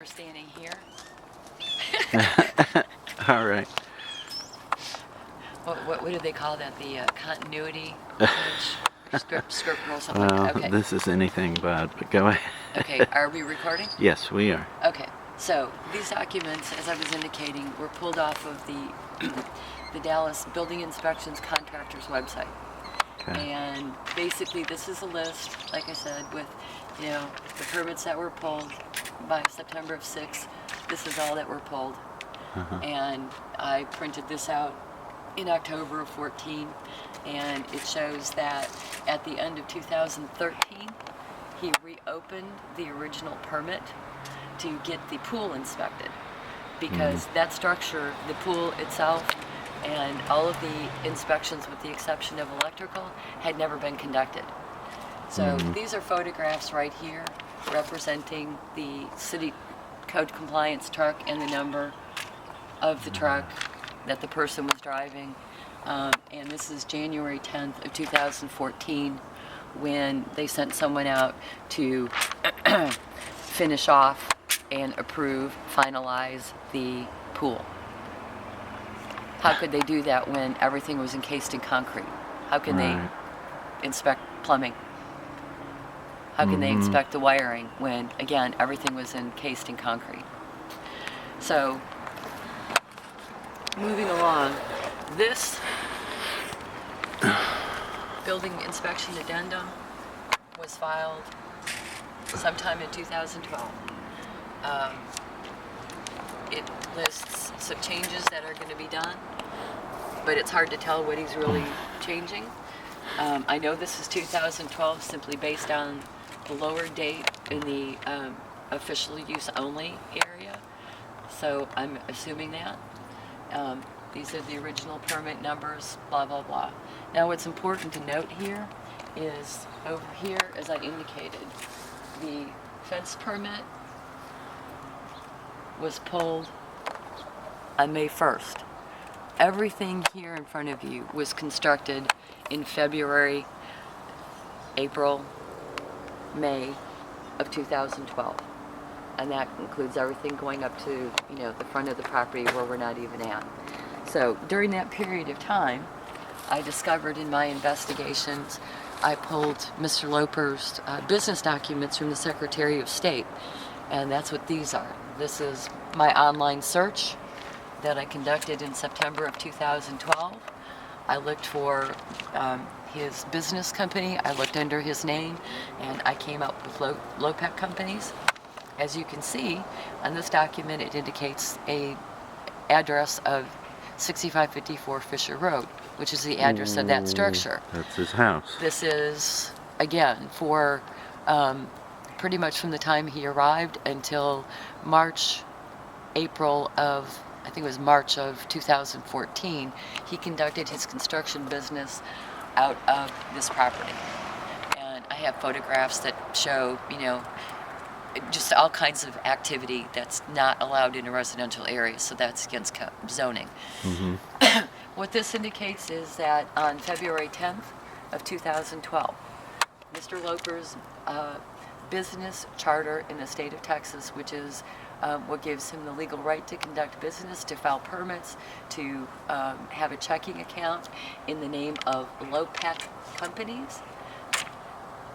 standing here. All right. What do they call that? The continuity script or something Well, like that? Okay. this is anything but go ahead. Okay, are we recording? Yes, we are. Okay, so these documents, as I was indicating, were pulled off of the the Dallas Building Inspections Contractors website. Okay. And basically this is a list, like I said, with, the permits that were pulled by September of 6. This is all that were pulled. And I printed this out in October of 14, and it shows that at the end of 2013, he reopened the original permit to get the pool inspected, because that structure, the pool itself, and all of the inspections with the exception of electrical had never been conducted. So these are photographs right here representing the city code compliance truck and the number of the truck that the person was driving. And this is January 10th of 2014 when they sent someone out to finish off and approve, finalize the pool. How could they do that when everything was encased in concrete? How can they inspect plumbing? How can they inspect the wiring when, again, everything was encased in concrete? So, moving along, this building inspection addendum was filed sometime in 2012. It lists some changes that are going to be done, but it's hard to tell what he's really changing. I know this is 2012 simply based on the lower date in the official use only area, so I'm assuming that. These are the original permit numbers, blah, blah, blah. Now what's important to note here is over here, as I indicated, the fence permit was pulled on May 1st. Everything here in front of you was constructed in February, April, May of 2012. And that includes everything going up to, the front of the property where we're not even at. So during that period of time, I discovered in my investigations, I pulled Mr. Loper's business documents from the Secretary of State. And that's what these are. This is my online search that I conducted in September of 2012. I looked for his business company. I looked under his name, and I came up with Lopec Companies. As you can see on this document, it indicates a address of 6554 Fisher Road, which is the address of that structure. That's his house. This is, again, for pretty much from the time he arrived until March, April of, I think it was March of 2014, he conducted his construction business out of this property. And I have photographs that show, just all kinds of activity that's not allowed in a residential area, so that's against zoning. What this indicates is that on February 10th of 2012, Mr. Loper's business charter in the state of Texas, which is what gives him the legal right to conduct business, to file permits, to have a checking account in the name of Lopec Companies,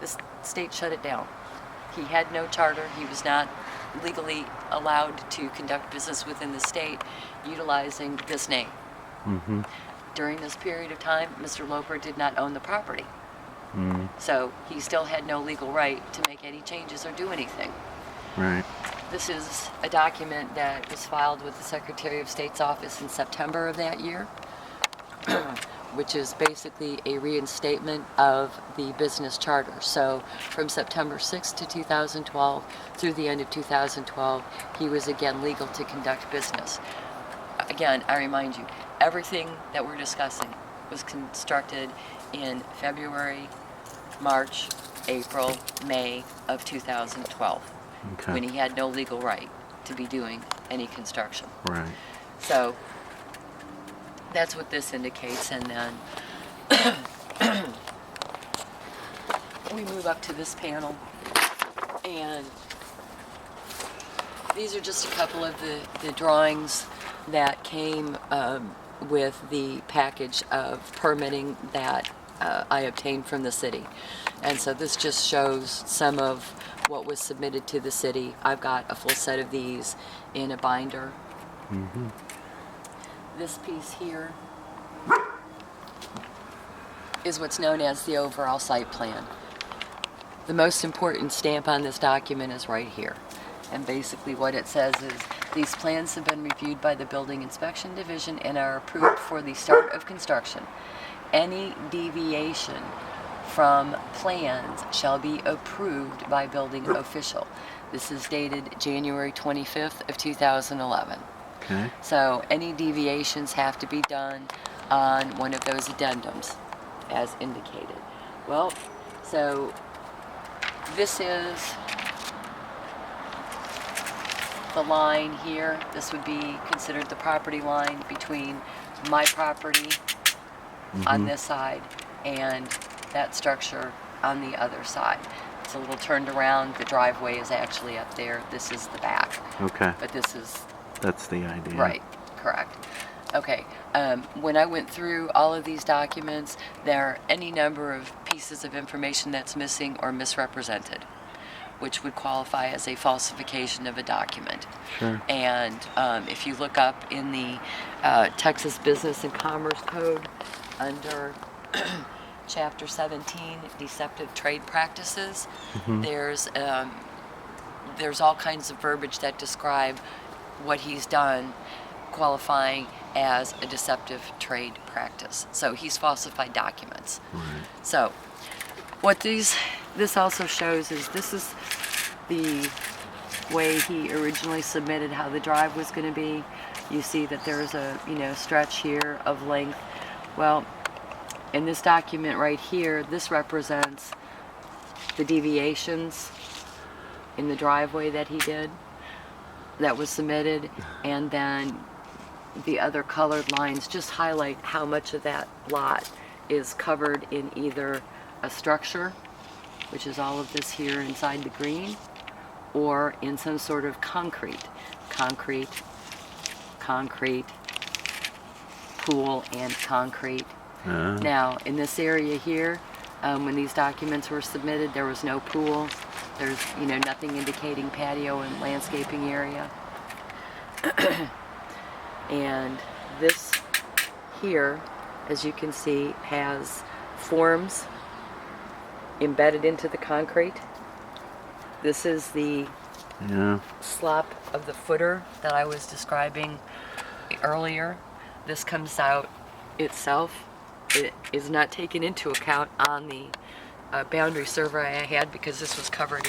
the state shut it down. He had no charter. He was not legally allowed to conduct business within the state utilizing this name. During this period of time, Mr. Loper did not own the property. So he still had no legal right to make any changes or do anything. Right. This is a document that was filed with the Secretary of State's office in September of that year, which is basically a reinstatement of the business charter. So from September 6th to 2012 through the end of 2012, he was again legal to conduct business. Again, I remind you, everything that we're discussing was constructed in February, March, April, May of 2012, when he had no legal right to be doing any construction. Right. So that's what this indicates, and then we move up to this panel, and These are just a couple of the drawings that came with the package of permitting that I obtained from the city. And so this just shows some of what was submitted to the city. I've got a full set of these in a binder. Mm-hmm. This piece here is what's known as the overall site plan. The most important stamp on this document is right here. And basically what it says is, these plans have been reviewed by the Building Inspection Division and are approved for the start of construction. Any deviation from plans shall be approved by building official. This is dated January 25th of 2011. Okay. So any deviations have to be done on one of those addendums as indicated. Well, so this is the line here. This would be considered the property line between my property on this side and that structure on the other side. It's a little turned around. The driveway is actually up there. This is the back. Okay. But this is That's the idea. right, correct. Okay, when I went through all of these documents, there are any number of pieces of information that's missing or misrepresented, which would qualify as a falsification of a document. Sure. And if you look up in the Texas Business and Commerce Code under Chapter 17, Deceptive Trade Practices, there's all kinds of verbiage that describe what he's done, qualifying as a deceptive trade practice. So he's falsified documents. Right. So what this also shows is this is the way he originally submitted how the drive was going to be. You see that there's a stretch here of length. Well, in this document right here, this represents the deviations in the driveway that he did, that was submitted, and then the other colored lines just highlight how much of that lot is covered in either a structure, which is all of this here inside the green, or in some sort of concrete, pool and concrete. Now, in this area here, when these documents were submitted, there was no pool. There's, nothing indicating patio and landscaping area. And this here, as you can see, has forms embedded into the concrete. This is the slop of the footer that I was describing earlier. This comes out itself. It is not taken into account on the boundary survey I had because this was covered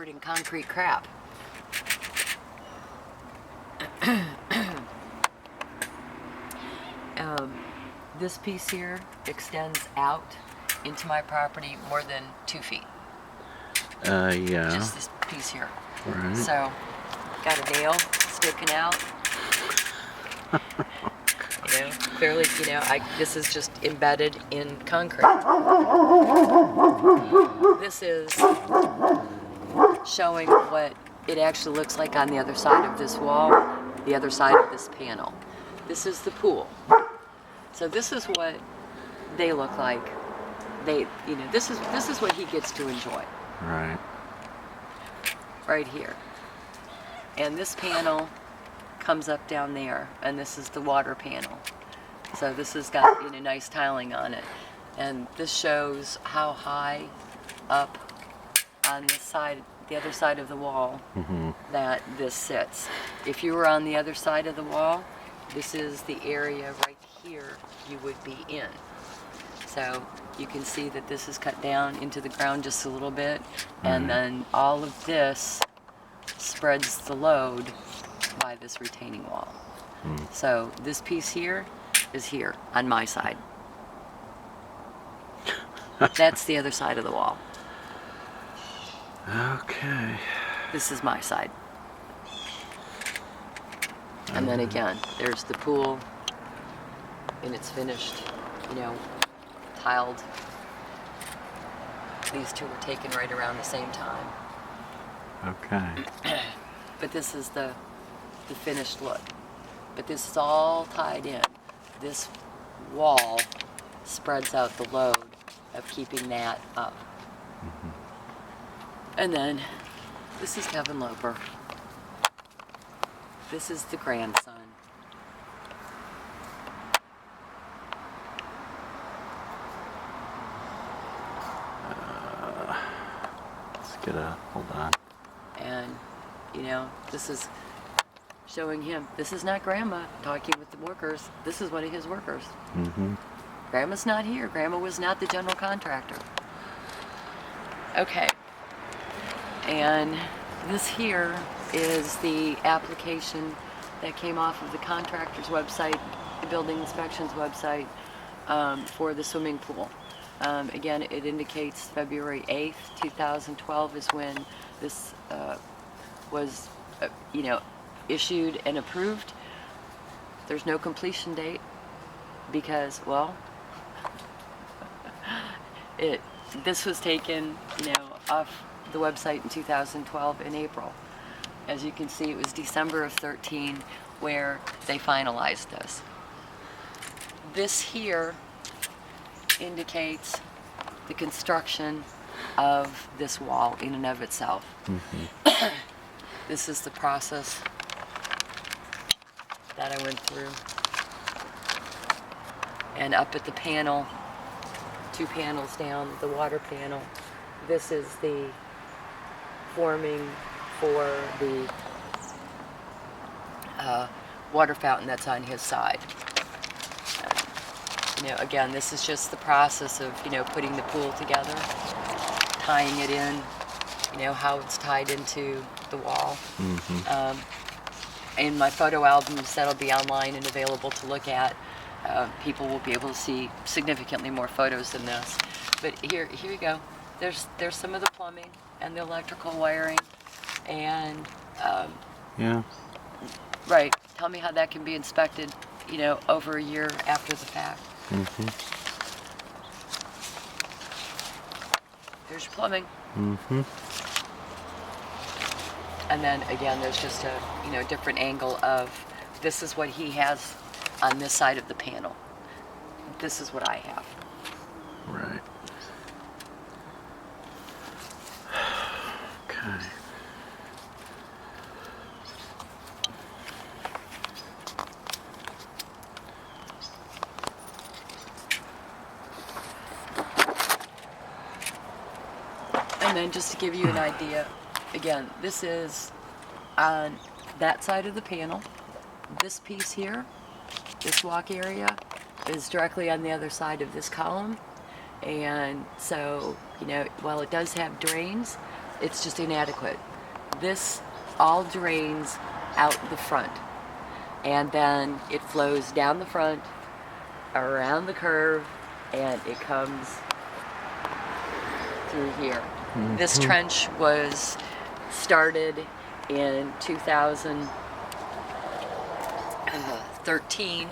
in concrete crap. This piece here extends out into my property more than 2 feet. Yeah. Just this piece here. Right. So, got a nail sticking out. Clearly, this is just embedded in concrete. This is showing what it actually looks like on the other side of this wall, the other side of this panel. This is the pool. So this is what they look like. This is what he gets to enjoy. Right. Right here. And this panel comes up down there, and this is the water panel. So this has got nice tiling on it, and this shows how high up on this side, the other side of the wall, that this sits. If you were on the other side of the wall, this is the area right here you would be in. So you can see that this is cut down into the ground just a little bit, and then all of this spreads the load by this retaining wall. So this piece here is here on my side. That's the other side of the wall. Okay. This is my side. And then again, there's the pool, and it's finished, tiled. These two were taken right around the same time. Okay. But this is the finished look. But this is all tied in. This wall spreads out the load of keeping that up. And then this is Kevin Loper. This is the grandson. Let's get a, hold on. And, you know, this is showing him, this is not Grandma talking with the workers. This is one of his workers. Mm-hmm. Grandma's not here. Grandma was not the general contractor. Okay. And this here is the application that came off of the contractor's website, the building inspection's website, for the swimming pool. Again, it indicates February 8th, 2012 is when this was, issued and approved. There's no completion date because, well, this was taken, off the website in 2012 in April. As you can see, it was December of 13 where they finalized this. This here indicates the construction of this wall in and of itself. Mm-hmm. This is the process that I went through. And up at the panel, 2 panels down, the water panel, this is the forming for the water fountain that's on his side. Again, this is just the process of, putting the pool together, tying it in, how it's tied into the wall. Mm-hmm. In my photo albums that'll be online and available to look at, people will be able to see significantly more photos than this. But here you go. There's some of the plumbing and the electrical wiring, and Yeah. right. Tell me how that can be inspected, over a year after the fact. Mm-hmm. There's your plumbing. Mm-hmm. And then again, there's just a different angle of this is what he has on this side of the panel. This is what I have. Right. Okay. And then just to give you an idea, again, this is on that side of the panel. This piece here, this walk area, is directly on the other side of this column. And so, while it does have drains, it's just inadequate. This all drains out the front. And then it flows down the front, around the curve, and it comes through here. Mm-hmm. This trench was started in 2013,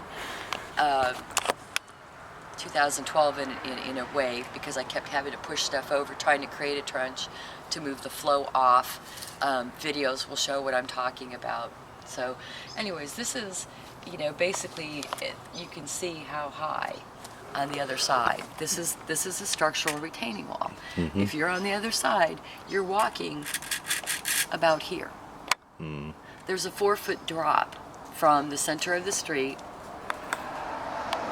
2012 in a way, because I kept having to push stuff over, trying to create a trench to move the flow off. Videos will show what I'm talking about. So anyways, this is, basically you can see how high on the other side. This is a structural retaining wall. Mm-hmm. If you're on the other side, you're walking about here. Mm. There's a 4-foot drop from the center of the street to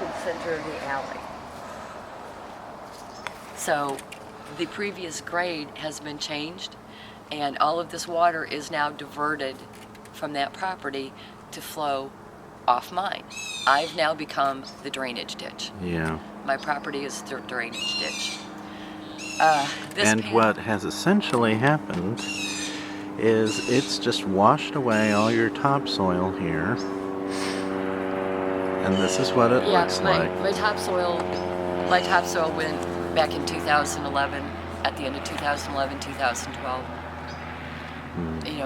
the center of the alley. So the previous grade has been changed, and all of this water is now diverted from that property to flow off mine. I've now become the drainage ditch. Yeah. My property is the drainage ditch. And what has essentially happened is it's just washed away all your topsoil here. And this is what it looks like. My topsoil went back in 2011, at the end of 2011, 2012.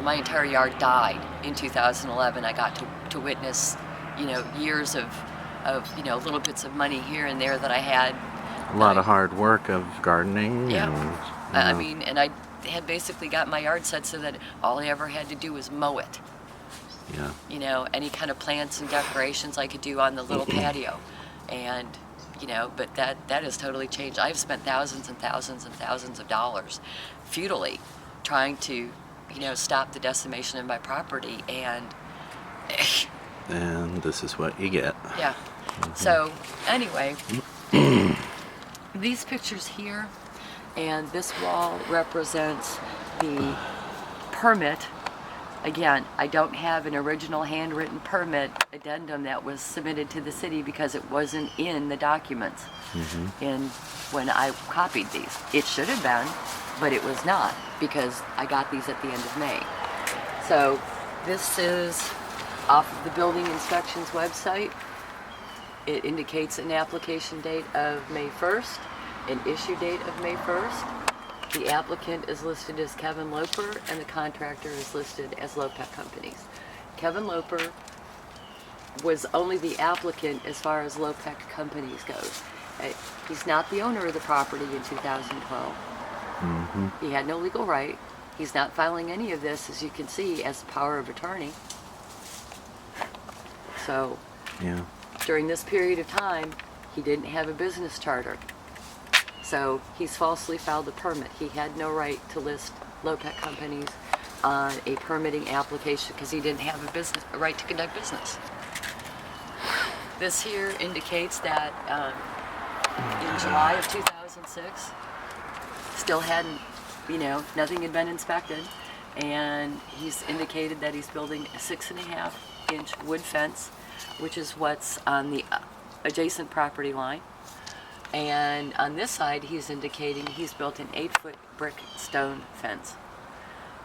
My entire yard died in 2011. I got to witness, years of little bits of money here and there that I had. A lot of hard work of gardening. Yeah. And, I mean, and I had basically got my yard set so that all I ever had to do was mow it. Yeah. You know, any kind of plants and decorations I could do on the little patio. And, you know, but that has totally changed. I've spent thousands and thousands and thousands of dollars futilely trying to, you know, stop the decimation of my property, and And this is what you get. yeah. So anyway, these pictures here and this wall represents the permit. Again, I don't have an original handwritten permit addendum that was submitted to the city because it wasn't in the documents in when I copied these. It should have been, but it was not because I got these at the end of May. So this is off of the building inspections website. It indicates an application date of May 1st, an issue date of May 1st. The applicant is listed as Kevin Loper, and the contractor is listed as Lopek Companies. Kevin Loper was only the applicant as far as Lopek Companies goes. He's not the owner of the property in 2012. He had no legal right. He's not filing any of this, as you can see, as the power of attorney. So, Yeah. during this period of time, he didn't have a business charter. So he's falsely filed a permit. He had no right to list Lopek Companies on a permitting application because he didn't have a right to conduct business. This here indicates that in July of 2006, still hadn't, you know, nothing had been inspected, and he's indicated that he's building a 6.5-inch wood fence, which is what's on the adjacent property line. And on this side, he's indicating he's built an 8-foot brick stone fence.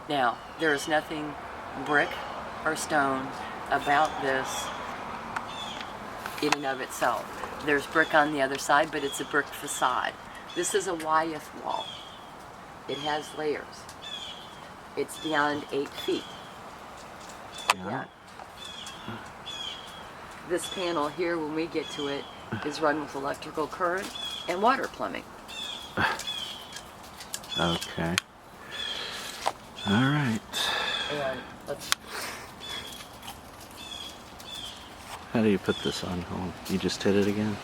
Now, there is nothing brick or stone about this in and of itself. There's brick on the other side, but it's a brick facade. This is a Wyeth wall. It has layers. It's beyond 8 feet. Yeah. This panel here, when we get to it, is run with electrical current and water plumbing. Okay. All right. And let's, How do you put this on hold? You just hit it again?